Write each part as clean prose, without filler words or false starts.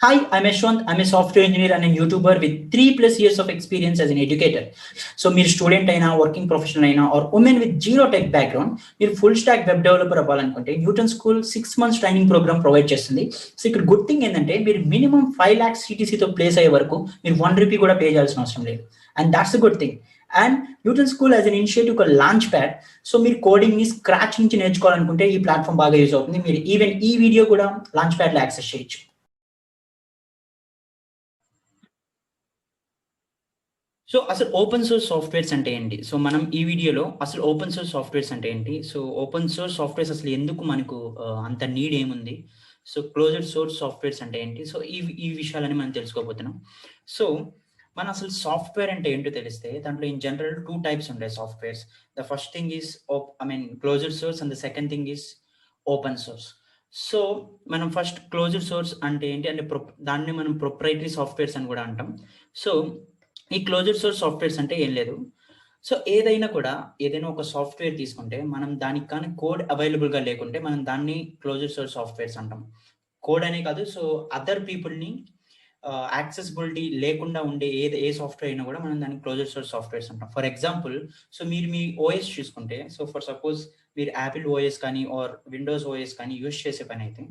Hi, I'm Ashwant. I'm a software engineer and a YouTuber with 3+ years of experience as an educator. So, మీరు student అయినా working professional అయినా or women with zero tech background, మీరు full stack web developer అవ్వాలనుకుంటే Newton School 6 months training program provide చేస్తుంది. So ఇక్కడ good thing ఏంటంటే మీరు minimum 5 lakhs CTCతో place అయ్యే వరకు మీరు 1 rupee కూడా పే చేయాల్సిన అవసరం లేదు. And that's the good thing. And Newton school as an initiative ఒక లాంచ్ ప్యాడ్. సో మీరు కోడింగ్ ని స్క్రాచ్ నుంచి నేర్చుకోవాలనుకుంటే ఈ ప్లాట్ఫామ్ బాగా యూజ్ అవుతుంది. మీరు ఈవెన్ ఈ వీడియో కూడా లాంచ్ ప్యాడ్ లో యాక్సెస్ చేయొచ్చు. సో అసలు ఓపెన్ సోర్స్ సాఫ్ట్వేర్స్ అంటే ఏంటి? సో మనం ఈ వీడియోలో అసలు ఓపెన్ సోర్స్ సాఫ్ట్వేర్స్ అంటే ఏంటి, సో ఓపెన్ సోర్స్ సాఫ్ట్వేర్స్ అసలు ఎందుకు మనకు అంత నీడ్ ఏముంది, సో క్లోజ్డ్ సోర్స్ సాఫ్ట్వేర్స్ అంటే ఏంటి, సో ఈ విషయాలని మనం తెలుసుకోబోతున్నాం. సో మన అసలు సాఫ్ట్వేర్ అంటే ఏంటో తెలిస్తే దాంట్లో ఇన్ జనరల్ 2 types ఉంటాయి softwares. The first thing is closed source and the second thing is open source. So మనం ఫస్ట్ క్లోజ్డ్ సోర్స్ అంటే ఏంటి అంటే దాన్ని మనం ప్రొప్రైటరీ సాఫ్ట్వేర్స్ అని కూడా అంటాం. సో ఈ క్లోజ్డ్ సోర్స్ సాఫ్ట్వేర్స్ అంటే ఏం లేదు. సో ఏదైనా ఒక సాఫ్ట్వేర్ తీసుకుంటే మనం దానికి కానీ కోడ్ అవైలబుల్గా లేకుంటే మనం దాన్ని క్లోజ్డ్ సోర్స్ సాఫ్ట్వేర్స్ అంటాం. కోడ్ అనే కాదు, సో అదర్ పీపుల్ని యాక్సెసిబిలిటీ లేకుండా ఉండే ఏ సాఫ్ట్వేర్ అయినా కూడా మనం దాన్ని క్లోజ్డ్ సోర్స్ సాఫ్ట్వేర్స్ అంటాం. ఫర్ ఎగ్జాంపుల్, సో మీరు మీ ఓఎస్ చూసుకుంటే, సో ఫర్ సపోజ్ మీరు యాపిల్ ఓఎస్ కానీ ఆర్ విండోస్ ఓఎస్ కానీ యూజ్ చేసే పని అయితే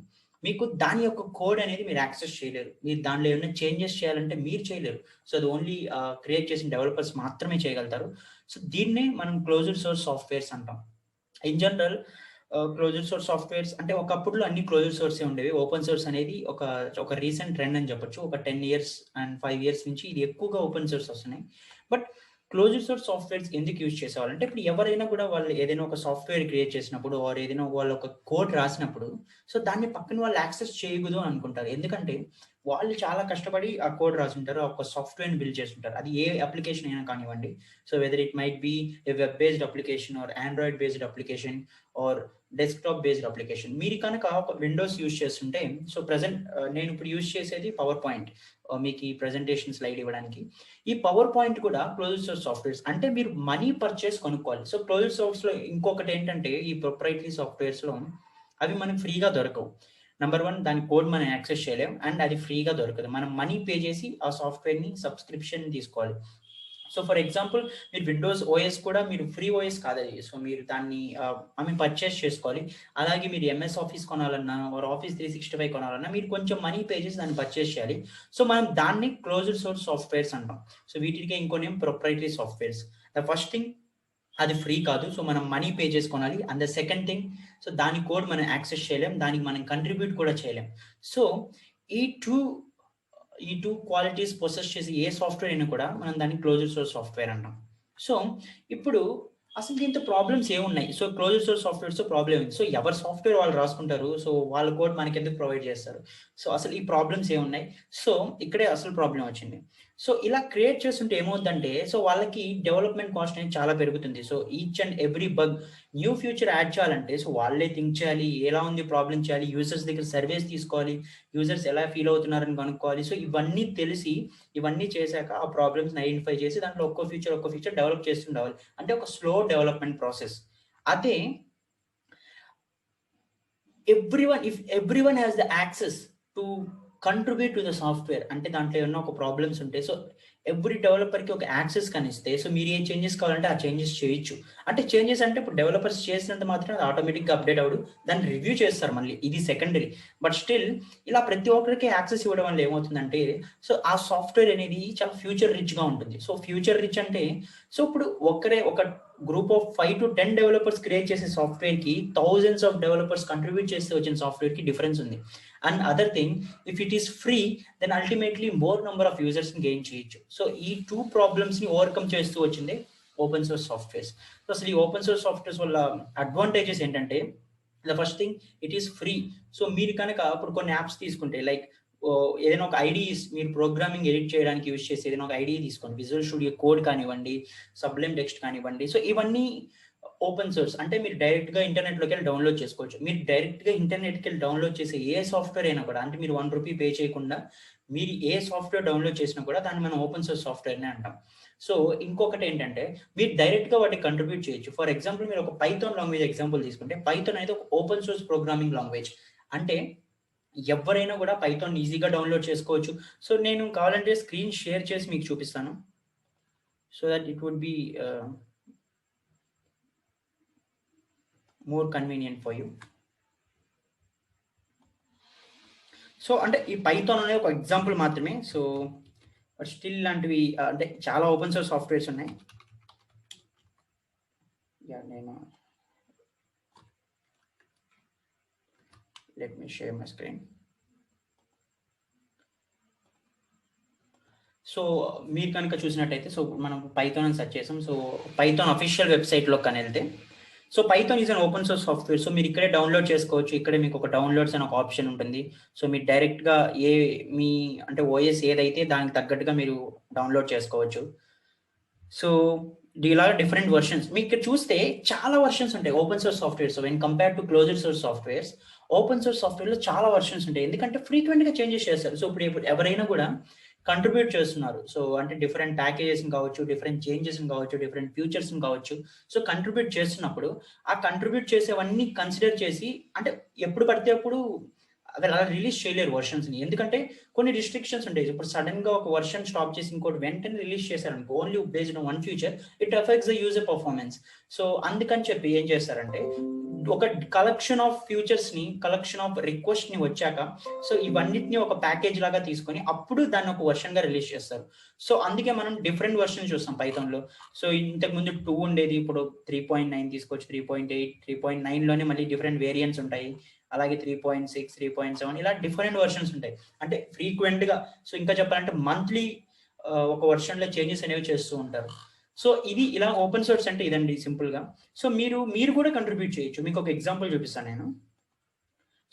మీకు దాని యొక్క కోడ్ అనేది మీరు యాక్సెస్ చేయలేరు. మీరు దాంట్లో ఏమైనా చేంజెస్ చేయాలంటే మీరు చేయలేరు. సో అది ఓన్లీ క్రియేట్ చేసిన డెవలపర్స్ మాత్రమే చేయగలుగుతారు. సో దీన్నే మనం క్లోజ్డ్ సోర్స్ సాఫ్ట్వేర్స్ అంటాం. In general closed source softwares అంటే ఒకప్పుడులో అన్ని క్లోజ్డ్ సోర్సే ఉండేవి. ఓపెన్ సోర్స్ అనేది ఒక రీసెంట్ ట్రెండ్ అని చెప్పొచ్చు. ఒక 10 years అండ్ 5 years నుంచి ఇది ఎక్కువగా ఓపెన్ సోర్స్ వస్తున్నాయి. బట్ క్లోజ్డ్ సోర్స్ సాఫ్ట్వేర్స్ ఎందుకు యూజ్ చేసేవాళ్ళంటే ఇప్పుడు ఎవరైనా కూడా వాళ్ళు ఏదైనా ఒక సాఫ్ట్వేర్ క్రియేట్ చేసినప్పుడు ఆర్ ఏదైనా వాళ్ళు ఒక కోడ్ రాసినప్పుడు సో దాన్ని పక్కన వాళ్ళు యాక్సెస్ చేయకూడదు అని అనుకుంటారు. ఎందుకంటే వాళ్ళు చాలా కష్టపడి ఆ కోడ్ రాసుంటారు, ఒక సాఫ్ట్వేర్ని బిల్డ్ చేస్తుంటారు. అది ఏ అప్లికేషన్ అయినా కానివ్వండి. So whether it might be A web based application are Android based application are desktop based application. మీరు కనుక ఒక విండోస్ యూజ్ చేస్తుంటే, సో ప్రజెంట్ నేను ఇప్పుడు యూజ్ చేసేది పవర్ పాయింట్ మీకు ఈ ప్రెజెంటేషన్ స్లైడ్ ఇవ్వడానికి. ఈ పవర్ పాయింట్ కూడా క్లోజ్డ్ సోర్స్ సాఫ్ట్వేర్స్. అంటే మీరు మనీ పర్చేస్ కొనుక్కోవాలి. సో క్లోజ్డ్ సోర్స్ లో ఇంకొకటి ఏంటంటే ఈ ప్రొప్రైటరీ సాఫ్ట్వేర్స్ లో అవి మనకి ఫ్రీగా దొరకవు. నెంబర్ 1, దాని కోడ్ మనం యాక్సెస్ చేయలేం అండ్ అది ఫ్రీగా దొరకదు. మనం మనీ పే చేసి ఆ సాఫ్ట్వేర్ ని సబ్స్క్రిప్షన్ తీసుకోవాలి. సో ఫర్ ఎగ్జాంపుల్ మీరు విండోస్ ఓఎస్ కూడా మీరు ఫ్రీ ఓఎస్ కాదది. సో మీరు దాన్ని పర్చేస్ చేసుకోవాలి. అలాగే మీరు ఎంఎస్ ఆఫీస్ కొనాలన్నా ఆర్ ఆఫీస్ 365 కొనాలన్నా మీరు కొంచెం మనీ పే చేసి దాన్ని పర్చేస్ చేయాలి. సో మనం దాన్ని క్లోజ్డ్ సోర్స్ సాఫ్ట్వేర్స్ అంటాం. సో వీటికి ఇంకో name proprietary softwares. The first thing, అది ఫ్రీ కాదు, సో మనం మనీ పే చేసుకోవాలి. And the second thing, so దాని కోడ్ మనం యాక్సెస్ చేయలేం, దానికి మనం కంట్రిబ్యూట్ కూడా చేయలేం. సో ఈ టూ క్వాలిటీస్ పొసెస్ చేసి ఏ సాఫ్ట్వేర్ అయినా కూడా మనం దాన్ని క్లోజ్డ్ సోర్స్ సాఫ్ట్వేర్ అంటాం. సో ఇప్పుడు అసలు దీంతో ప్రాబ్లమ్స్ ఏమున్నాయి? So closed source softwares problem ఉంది. సో ఎవరి సాఫ్ట్వేర్ వాళ్ళు రాసుకుంటారు, సో వాళ్ళ కోడ్ మనకి ఎందుకు ప్రొవైడ్ చేస్తారు? సో అసలు ఈ ప్రాబ్లమ్స్ ఏమున్నాయి? సో ఇక్కడే అసలు ప్రాబ్లం వచ్చింది. సో ఇలా క్రియేట్ చేస్తుంటే ఏమవుతుందంటే, సో వాళ్ళకి డెవలప్మెంట్ కాస్ట్ అనేది చాలా పెరుగుతుంది. So each and every bug new future add చేయాలంటే సో వాళ్ళే థింక్ చేయాలి, ఎలా ఉంది ప్రాబ్లం చేయాలి, యూజర్స్ దగ్గర సర్వేస్ తీసుకోవాలి, యూజర్స్ ఎలా ఫీల్ అవుతున్నారని కనుక్కోవాలి. సో ఇవన్నీ తెలిసి ఇవన్నీ చేశాక ఆ ప్రాబ్లమ్స్ ఐడెంటిఫై చేసి దాంట్లో ఒక్కో ఫీచర్ డెవలప్ చేస్తుండాలి. అంటే ఒక స్లో డెవలప్మెంట్ ప్రాసెస్. అదే everyone has the access to contribute to the software. అంటే దాంట్లో ఏమన్నా ఒక ప్రాబ్లమ్స్ ఉంటే సో ఎవ్రీ డెవలపర్కి ఒక యాక్సెస్ కనిస్తే సో మీరు ఏ చేంజెస్ కావాలంటే ఆ చేంజెస్ చేయొచ్చు. అంటే చేంజెస్ అంటే ఇప్పుడు డెవలపర్స్ చేసినంత మాత్రం అది ఆటోమేటిక్గా అప్డేట్ అవ్వడు, దాన్ని రివ్యూ చేస్తారు మళ్ళీ, ఇది సెకండరీ. బట్ స్టిల్ ఇలా ప్రతి ఒక్కరికి యాక్సెస్ ఇవ్వడం వల్ల ఏమవుతుందంటే సో ఆ సాఫ్ట్వేర్ అనేది చాలా ఫ్యూచర్ రిచ్గా ఉంటుంది. సో ఫ్యూచర్ రిచ్ అంటే సో ఇప్పుడు ఒక group of 5 to 10 developers create చేసే సాఫ్ట్వేర్ కి థౌజండ్స్ ఆఫ్ డెవలపర్స్ కంట్రిబ్యూట్ చేస్తే వచ్చిన సాఫ్ట్వేర్ కి డిఫరెన్స్ ఉంది. And other thing, if it is free then ultimately more number of users ని గెయిన్ చేయొచ్చు. సో ఈ 2 ప్రాబ్లమ్స్ ని ఓవర్కమ్ చేస్తూ వచ్చింది ఓపెన్ సోర్స్ సాఫ్ట్వేర్స్. సో అసలు ఈ ఓపెన్ సోర్స్ సాఫ్ట్వేర్స్ వల్ల అడ్వాంటేజెస్ ఏంటంటే, the first thing, it is free. So మీరు కనుక ఇప్పుడు కొన్ని యాప్స్ తీసుకుంటే లైక్ ఏదైనా ఒక ఐడి మీరు ప్రోగ్రామింగ్ ఎడిట్ చేయడానికి యూజ్ చేసి ఏదైనా ఒక ఐడి తీసుకోండి, విజువల్ స్టూడియో కోడ్ కానివ్వండి, సబ్లైమ్ టెక్స్ట్ కానివ్వండి. సో ఇవన్నీ ఓపెన్ సోర్స్. అంటే మీరు డైరెక్ట్గా ఇంటర్నెట్లోకి వెళ్ళి డౌన్లోడ్ చేసుకోవచ్చు. మీరు డైరెక్ట్గా ఇంటర్నెట్కి వెళ్ళి డౌన్లోడ్ చేసే ఏ సాఫ్ట్వేర్ అయినా కూడా, అంటే మీరు 1 rupee పే చేయకుండా మీరు ఏ సాఫ్ట్వేర్ డౌన్లోడ్ చేసినా కూడా దాన్ని మనం ఓపెన్ సోర్స్ సాఫ్ట్వేర్నే అంటాం. సో ఇంకొకటి ఏంటంటే మీరు డైరెక్ట్గా వాటికి కంట్రిబ్యూట్ చేయొచ్చు. ఫర్ ఎగ్జాంపుల్ మీరు ఒక పైథాన్ లాంగ్వేజ్ ఎగ్జాంపుల్ తీసుకుంటే, పైథాన్ అనేది ఒక ఓపెన్ సోర్స్ ప్రోగ్రామింగ్ లాంగ్వేజ్. అంటే ఎవరైనా కూడా పైథాన్ ఈజీగా డౌన్లోడ్ చేసుకోవచ్చు. సో నేను కావాలంటే స్క్రీన్ షేర్ చేసి మీకు చూపిస్తాను. So that it would be more convenient for you. So అంటే ఈ పైథాన్ అనేది ఒక ఎగ్జాంపుల్ మాత్రమే. సో బట్ స్టిల్ లాంటివి అంటే చాలా ఓపెన్ సోర్స్ సాఫ్ట్వేర్స్ ఉన్నాయి. నేను let me share my screen. So మీరు కనుక చూసినట్టయితే సో మనం పైథాన్ అని సెర్చ్ చేసాం. సో పైథాన్ అఫీషియల్ వెబ్సైట్లో కానీ వెళ్తే so Python is an open source software. So మీరు ఇక్కడే డౌన్లోడ్ చేసుకోవచ్చు. ఇక్కడే మీకు ఒక డౌన్లోడ్స్ అని ఒక ఆప్షన్ ఉంటుంది. సో మీరు డైరెక్ట్గా మీ అంటే ఓఎస్ ఏదైతే దానికి తగ్గట్టుగా మీరు డౌన్లోడ్ చేసుకోవచ్చు. సో ఇలాగ డిఫరెంట్ వర్షన్స్ మీకు ఇక్కడ చూస్తే చాలా వర్షన్స్ ఉంటాయి open source softwares. When compare to closed source softwares, open source సాఫ్ట్వేర్లో చాలా వర్షన్స్ ఉంటాయి. ఎందుకంటే ఫ్రీక్వెంట్గా చేంజెస్ చేస్తారు. సో ఇప్పుడు ఎవరైనా కూడా కంట్రిబ్యూట్ చేస్తున్నారు. సో అంటే డిఫరెంట్ ప్యాకేజెస్ కావచ్చు, డిఫరెంట్ చేంజెస్ కావచ్చు, డిఫరెంట్ ఫ్యూచర్స్ కావచ్చు. సో కంట్రిబ్యూట్ చేస్తున్నప్పుడు ఆ కంట్రిబ్యూట్ చేసేవన్నీ కన్సిడర్ చేసి అంటే ఎప్పుడు పడితే అప్పుడు అలా రిలీజ్ చేయలేరు వర్షన్స్ని. ఎందుకంటే కొన్ని రిస్ట్రిక్షన్స్ ఉంటాయి. ఇప్పుడు సడన్ గా ఒక వర్షన్ స్టాప్ చేసి ఇంకోటి వెంటనే రిలీజ్ చేశారనుకో, only based on one feature, it affects the user performance. So అందుకని చెప్పి ఏం చేస్తారంటే ఒక కలెక్షన్ ఆఫ్ ఫ్యూచర్స్ ని, కలెక్షన్ ఆఫ్ రిక్వెస్ట్ ని వచ్చాక సో ఇవన్నిటిని ఒక ప్యాకేజ్ లాగా తీసుకొని అప్పుడు దాన్ని ఒక వర్షన్ గా రిలీజ్ చేస్తారు. సో అందుకే మనం డిఫరెంట్ వర్షన్ చూస్తాం పైథాన్ లో. సో ఇంతకు ముందు 2 ఉండేది, ఇప్పుడు 3.9 తీసుకోవచ్చు, 3.8, 3.9 లోనే మళ్ళీ డిఫరెంట్ వేరియంట్స్ ఉంటాయి. అలాగే 3.6, 3.7 ఇలా డిఫరెంట్ వర్షన్స్ ఉంటాయి. అంటే ఫ్రీక్వెంట్ గా సో ఇంకా చెప్పాలంటే మంత్లీ ఒక వర్షన్ లో చేంజెస్ అనేవి చేస్తూ ఉంటారు. సో ఇది ఇలా ఓపెన్ సోర్స్ అంటే ఇదండి సింపుల్ గా. సో మీరు కూడా కంట్రిబ్యూట్ చేయొచ్చు. మీకు ఒక ఎగ్జాంపుల్ చూపిస్తాను నేను.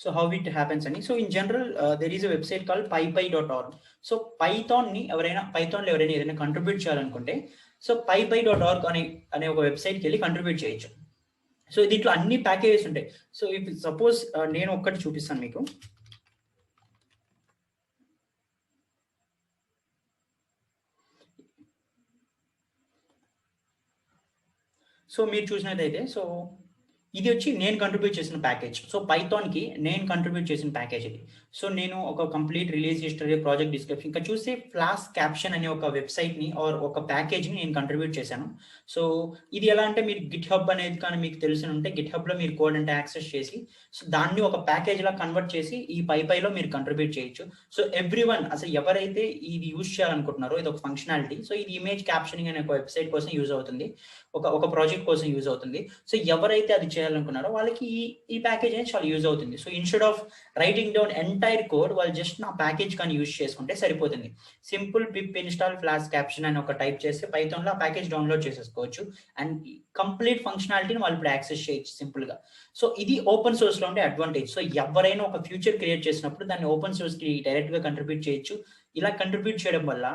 సో హౌ ఇట్ హ్యాపెన్స్ అని. So in general there is a website called pypy.org. So పైథాన్లో ఎవరైనా ఏదైనా కంట్రిబ్యూట్ చేయాలనుకుంటే సో pypy.org అనే ఒక వెబ్సైట్కి వెళ్ళి కంట్రిబ్యూట్ చేయొచ్చు. సో దీంట్లో అన్ని ప్యాకేజెస్ ఉంటాయి. సో ఇఫ్ సపోజ్ నేను ఒక్కటి చూపిస్తాను మీకు. సో మీరు చూసినట్టయితే సో ఇది వచ్చి నేను కంట్రిబ్యూట్ చేసిన ప్యాకేజ్. సో పైథాన్కి నేను కంట్రిబ్యూట్ చేసిన ప్యాకేజ్ ఇది. సో నేను ఒక complete release history, project description, ఇంకా చూస్తే ఫ్లాష్ క్యాప్షన్ అనే ఒక వెబ్సైట్ని ఆర్ ఒక ప్యాకేజ్ని నేను కంట్రిబ్యూట్ చేశాను. సో ఇది ఎలా అంటే మీరు గిట్ హబ్ అనేది కానీ మీకు తెలిసి ఉంటే గిట్ హబ్లో మీరు కోడ్ అంటే యాక్సెస్ చేసి సో దాన్ని ఒక ప్యాకేజ్ లా కన్వర్ట్ చేసి ఈ పైపైలో మీరు కంట్రిబ్యూట్ చేయొచ్చు. సో ఎవ్రీవన్ అసలు ఎవరైతే ఇది యూజ్ చేయాలనుకుంటున్నారో ఇది ఒక ఫంక్షనాలిటీ. సో ఇది ఇమేజ్ క్యాప్షనింగ్ అనే ఒక వెబ్సైట్ కోసం యూజ్ అవుతుంది, ఒక ప్రాజెక్ట్ కోసం యూజ్ అవుతుంది. సో ఎవరైతే అది చేయాలనుకున్నారో వాళ్ళకి ఈ ప్యాకేజ్ అనేది చాలా యూజ్ అవుతుంది. So instead of writing down entire code, వాళ్ళు జస్ట్ నా ప్యాకేజ్ కానీ యూజ్ చేసుకుంటే సరిపోతుంది. సింపుల్ పిప్ ఇన్స్టాల్ ఫ్లాష్ క్యాప్షన్ అని ఒక టైప్ చేస్తే పైథాన్లో ఆ ప్యాకేజ్ డౌన్లోడ్ చేసేసుకోవచ్చు అండ్ కంప్లీట్ ఫంక్షనాలిటీని వాళ్ళు ఇప్పుడు యాక్సెస్ చేయొచ్చు సింపుల్ గా. సో ఇది ఓపెన్ సోర్స్ లో ఉండే అడ్వాంటేజ్. సో ఎవరైనా ఒక ఫ్యూచర్ క్రియేట్ చేసినప్పుడు దాన్ని ఓపెన్ సోర్స్ కి డైరెక్ట్ గా కంట్రిబ్యూట్ చేయొచ్చు. ఇలా కంట్రిబ్యూట్ చేయడం వల్ల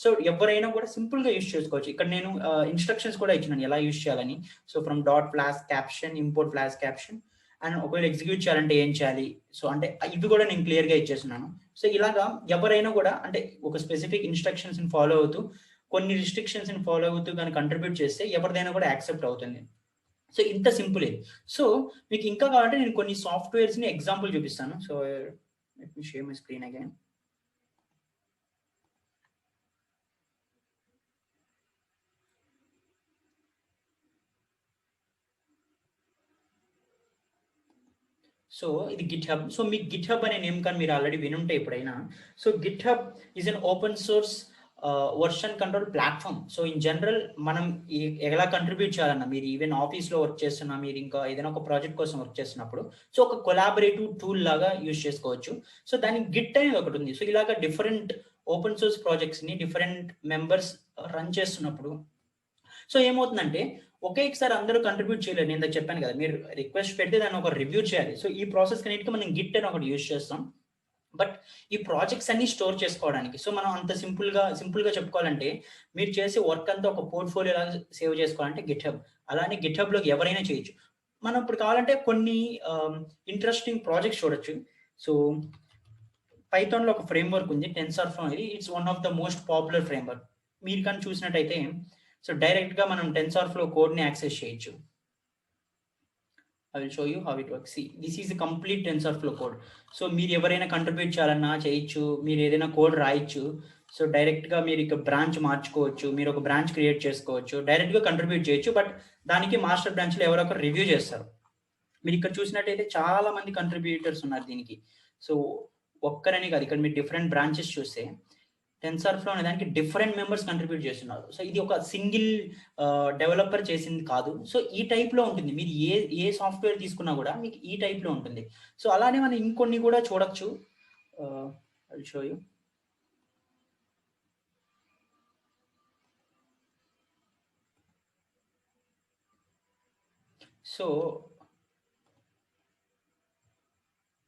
సో ఎవరైనా కూడా సింపుల్ గా యూజ్ చేసుకోవచ్చు. ఇక్కడ నేను ఇన్స్ట్రక్షన్స్ కూడా ఇచ్చినాను ఎలా యూజ్ చేయాలని. So from dot flash caption, import flash caption and ఒకవేళ ఎగ్జిక్యూట్ చేయాలంటే ఏం చేయాలి. సో అంటే ఇవి కూడా నేను క్లియర్ గా ఇచ్చేస్తున్నాను. సో ఇలాగా ఎవరైనా కూడా అంటే ఒక స్పెసిఫిక్ ఇన్స్ట్రక్షన్స్ ఫాలో అవుతూ, కొన్ని రిస్ట్రిక్షన్స్ ఫాలో అవుతూ కానీ కంట్రిబ్యూట్ చేస్తే ఎవరిదైనా కూడా యాక్సెప్ట్ అవుతుంది. సో ఇంత సింపుల్ ఇది. సో మీకు ఇంకా కావాలంటే నేను కొన్ని సాఫ్ట్వేర్స్ ని ఎగ్జాంపుల్ చూపిస్తాను. So let me share my screen again. So ఇది గిట్ హబ్. సో మీకు గిట్ హబ్ అనే నేమ్ కానీ మీరు ఆల్రెడీ వినుంటే ఎప్పుడైనా. So Git hub is an open source version control platform. So in general మనం ఎలా కంట్రిబ్యూట్ చేయాలన్నా, మీరు ఈవెన్ ఆఫీస్లో వర్క్ చేస్తున్నా, మీరు ఇంకా ఏదైనా ఒక ప్రాజెక్ట్ కోసం వర్క్ చేస్తున్నప్పుడు సో ఒక కొలాబరేటివ్ టూల్ లాగా యూజ్ చేసుకోవచ్చు. సో దానికి గిట్ అనేది ఒకటి ఉంది. సో ఇలాగా డిఫరెంట్ ఓపెన్ సోర్స్ ప్రాజెక్ట్స్ని డిఫరెంట్ మెంబర్స్ రన్ చేస్తున్నప్పుడు సో ఏమవుతుందంటే ఒకేసారి అందరూ కంట్రిబ్యూట్ చేయలేరు. నేను ఇందాక చెప్పాను కదా, మీరు రిక్వెస్ట్ పెడితే దాన్ని ఒక రివ్యూ చేయాలి. సో ఈ ప్రాసెస్ కన్నిటికి మనం గిట్ అని ఒకటి యూజ్ చేస్తాం. బట్ ఈ ప్రాజెక్ట్స్ అన్ని స్టోర్ చేసుకోవడానికి సో మనం అంత సింపుల్ గా చెప్పుకోవాలంటే మీరు చేసే వర్క్ అంతా ఒక పోర్ట్ఫోలియో లాగా సేవ్ చేసుకోవాలంటే గిట్ హబ్. అలానే గిట్ హబ్ లోకి ఎవరైనా చేయొచ్చు. మనం ఇప్పుడు కావాలంటే కొన్ని ఇంట్రెస్టింగ్ ప్రాజెక్ట్స్ చూడొచ్చు. సో పైథాన్ లో ఒక ఫ్రేమ్వర్క్ ఉంది, టెన్సర్ఫ్లో. ఇది it's one of the most popular framework. మీరు కానీ చూసినట్టయితే సో డైరెక్ట్ గా మనం టెన్సర్ఫ్లో కోడ్ ని యాక్సెస్ చేయొచ్చు. I will show you how it works. See, this is a complete TensorFlow code. So మీరు ఎవరైనా కంట్రిబ్యూట్ చేయాలన్నా చేయొచ్చు, మీరు ఏదైనా కోడ్ రాయొచ్చు. సో డైరెక్ట్గా మీరు ఇక బ్రాంచ్ మార్చుకోవచ్చు, మీరు ఒక బ్రాంచ్ క్రియేట్ చేసుకోవచ్చు, డైరెక్ట్గా కంట్రిబ్యూట్ చేయొచ్చు. బట్ దానికి మాస్టర్ బ్రాంచ్లో ఎవరో ఒకరు రివ్యూ చేస్తారు. మీరు ఇక్కడ చూసినట్టయితే చాలా మంది కంట్రిబ్యూటర్స్ ఉన్నారు దీనికి. సో ఒక్కరని కాదు, ఇక్కడ మీరు డిఫరెంట్ బ్రాంచెస్ చూస్తే టెన్సర్ఫ్లో అనే దానికి డిఫరెంట్ మెంబర్స్ కంట్రిబ్యూట్ చేస్తున్నారు. సో ఇది ఒక సింగిల్ డెవలపర్ చేసింది కాదు. సో ఈ టైప్లో ఉంటుంది. మీరు ఏ సాఫ్ట్వేర్ తీసుకున్నా కూడా మీకు ఈ టైప్లో ఉంటుంది. సో అలానే మనం ఇంకొన్ని కూడా చూడొచ్చు. I show you. సో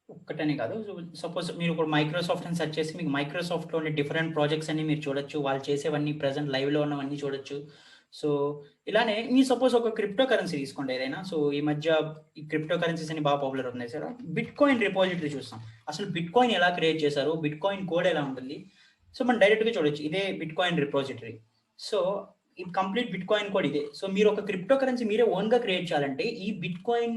ఒక్కటనే కాదు, సపోజ్ మీరు ఇప్పుడు మైక్రోసాఫ్ట్ అని సెర్చ్ చేసి మీకు మైక్రోసాఫ్ట్లోని డిఫరెంట్ ప్రాజెక్ట్స్ అన్ని మీరు చూడొచ్చు, వాళ్ళు చేసేవన్నీ ప్రజెంట్ లైవ్లో ఉన్నవన్నీ చూడొచ్చు. సో ఇలానే మీరు సపోజ్ ఒక క్రిప్టో కరెన్సీ తీసుకోండి ఏదైనా. సో ఈ మధ్య ఈ క్రిప్టో కరెన్సీస్ అని బాగా పాపులర్ అవుతున్నాయి సార్. బిట్ కాయిన్ రిపాజిటరీ చూస్తాం, అసలు బిట్ కాయిన్ ఎలా క్రియేట్ చేశారు, బిట్ కాయిన్ కోడ్ ఎలా ఉంటుంది. సో మనం డైరెక్ట్గా చూడొచ్చు, ఇదే బిట్ కాయిన్ రిపాజిటరీ. సో ఇది కంప్లీట్ బిట్ కాయిన్ కోడ్ ఇదే. సో మీరు ఒక క్రిప్టో కరెన్సీ మీరే ఓన్గా క్రియేట్ చేయాలంటే ఈ బిట్ కాయిన్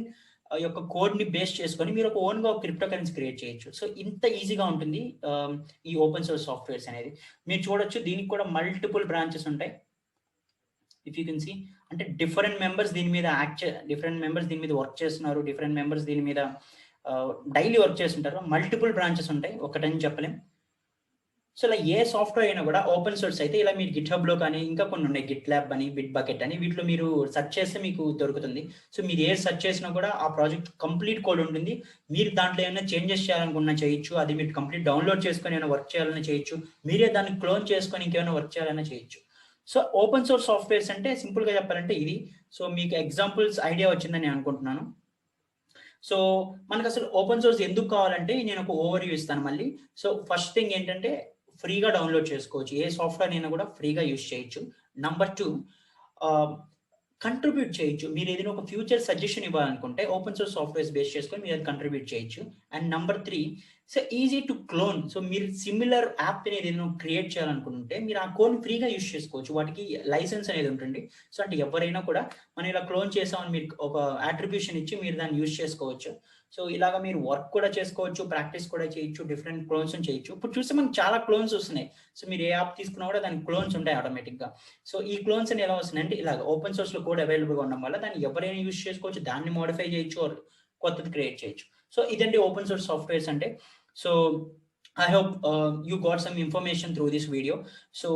యొక్క కోడ్ని బేస్ చేసుకొని మీరు ఒక ఓన్గా ఒక క్రిప్టో కరెన్సీ క్రియేట్ చేయొచ్చు. సో ఇంత ఈజీగా ఉంటుంది ఈ ఓపెన్ సోర్స్ సాఫ్ట్వేర్స్ అనేది. మీరు చూడొచ్చు, దీనికి కూడా మల్టిపుల్ బ్రాంచెస్ ఉంటాయి. ఇఫ్ యూ కెన్ సీ, అంటే డిఫరెంట్ మెంబర్స్ దీని మీద డిఫరెంట్ మెంబర్స్ దీని మీద వర్క్ చేస్తున్నారు, డిఫరెంట్ మెంబర్స్ దీని మీద డైలీ వర్క్ చేస్తుంటారు. మల్టిపుల్ బ్రాంచెస్ ఉంటాయి, ఒకటని చెప్పలేం. సో ఇలా ఏ సాఫ్ట్వేర్ అయినా కూడా ఓపెన్ సోర్స్ అయితే ఇలా మీరు గిట్ హబ్లో కానీ ఇంకా కొన్ని ఉన్నాయి, గిట్ ల్యాబ్ అని, బిట్ బకెట్ అని, వీటిలో మీరు సెర్చ్ చేస్తే మీకు దొరుకుతుంది. సో మీరు ఏ సెర్చ్ చేసినా కూడా ఆ ప్రాజెక్ట్ కంప్లీట్ కోడ్ ఉంటుంది. మీరు దాంట్లో ఏమైనా చేంజెస్ చేయాలనుకున్నా చేయొచ్చు, అది మీరు కంప్లీట్ డౌన్లోడ్ చేసుకొని ఏమైనా వర్క్ చేయాలన్నా చేయొచ్చు, మీరే దాన్ని క్లోన్ చేసుకొని ఇంకేమైనా వర్క్ చేయాలన్నా చేయొచ్చు. సో ఓపెన్ సోర్స్ సాఫ్ట్వేర్స్ అంటే సింపుల్గా చెప్పాలంటే ఇది. సో మీకు ఎగ్జాంపుల్స్ ఐడియా వచ్చిందని నేను అనుకుంటున్నాను. సో మనకు అసలు ఓపెన్ సోర్స్ ఎందుకు కావాలంటే నేను ఒక ఓవర్ వ్యూ ఇస్తాను మళ్ళీ. సో ఫస్ట్ థింగ్ ఏంటంటే ఫ్రీగా డౌన్లోడ్ చేసుకోవచ్చు, ఏ సాఫ్ట్వేర్ అయినా కూడా ఫ్రీగా యూజ్ చేయొచ్చు. నంబర్ 2, కంట్రిబ్యూట్ చేయొచ్చు. మీరు ఏదైనా ఒక ఫ్యూచర్ సజెషన్ ఇవ్వాలనుకుంటే ఓపెన్ సోర్స్ సాఫ్ట్వేర్స్ బేస్ చేసుకొని మీరు అది కంట్రిబ్యూట్ చేయొచ్చు. And number 3, so easy to clone. So మీరు సిమిలర్ యాప్ అనేది ఏదైనా క్రియేట్ చేయాలనుకుంటే మీరు ఆ కోడ్ ఫ్రీగా యూజ్ చేసుకోవచ్చు. వాటికి లైసెన్స్ అనేది ఉంటుంది. సో అంటే ఎవరైనా కూడా మనం ఇలా క్లోన్ చేసామని మీరు ఒక అట్రిబ్యూషన్ ఇచ్చి మీరు దాన్ని యూజ్ చేసుకోవచ్చు. సో ఇలాగా మీరు వర్క్ కూడా చేసుకోవచ్చు, ప్రాక్టీస్ కూడా చేయొచ్చు, డిఫరెంట్ క్లోన్స్ చేయొచ్చు. ఇప్పుడు చూస్తే మనకు చాలా క్లోన్స్ వస్తున్నాయి. సో మీరు ఏ యాప్ తీసుకున్నా కూడా దానికి క్లోన్స్ ఉంటాయి ఆటోమేటిక్గా. సో ఈ క్లోన్స్ అని ఎలా వస్తున్నాయి అంటే ఇలాగ ఓపెన్ సోర్స్లో కోడ్ అవైలబుల్గా ఉండడం వల్ల దాన్ని ఎవరైనా యూజ్ చేసుకోవచ్చు, దాన్ని మోడిఫై చేయొచ్చు, కొత్తది క్రియేట్ చేయొచ్చు. సో ఇదండి ఓపెన్ సోర్స్ సాఫ్ట్వేర్స్ అంటే. So I hope you got some information through this video. So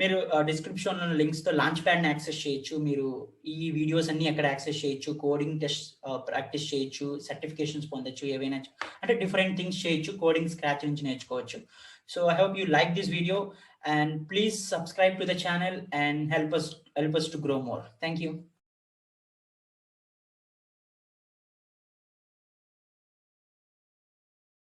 మీరు డిస్క్రిప్షన్లో లింక్స్తో లాంచ్ ప్యాడ్ని యాక్సెస్ చేయొచ్చు, మీరు ఈ వీడియోస్ అన్ని అక్కడ యాక్సెస్ చేయొచ్చు, కోడింగ్ టెస్ట్ ప్రాక్టీస్ చేయొచ్చు, సర్టిఫికేషన్స్ పొందొచ్చు, ఏవైనా అంటే డిఫరెంట్ థింగ్స్ చేయొచ్చు, కోడింగ్ స్క్రాచ్ నుంచి నేర్చుకోవచ్చు. So I hope you like this video and please subscribe to the channel and help us to grow more. Thank you.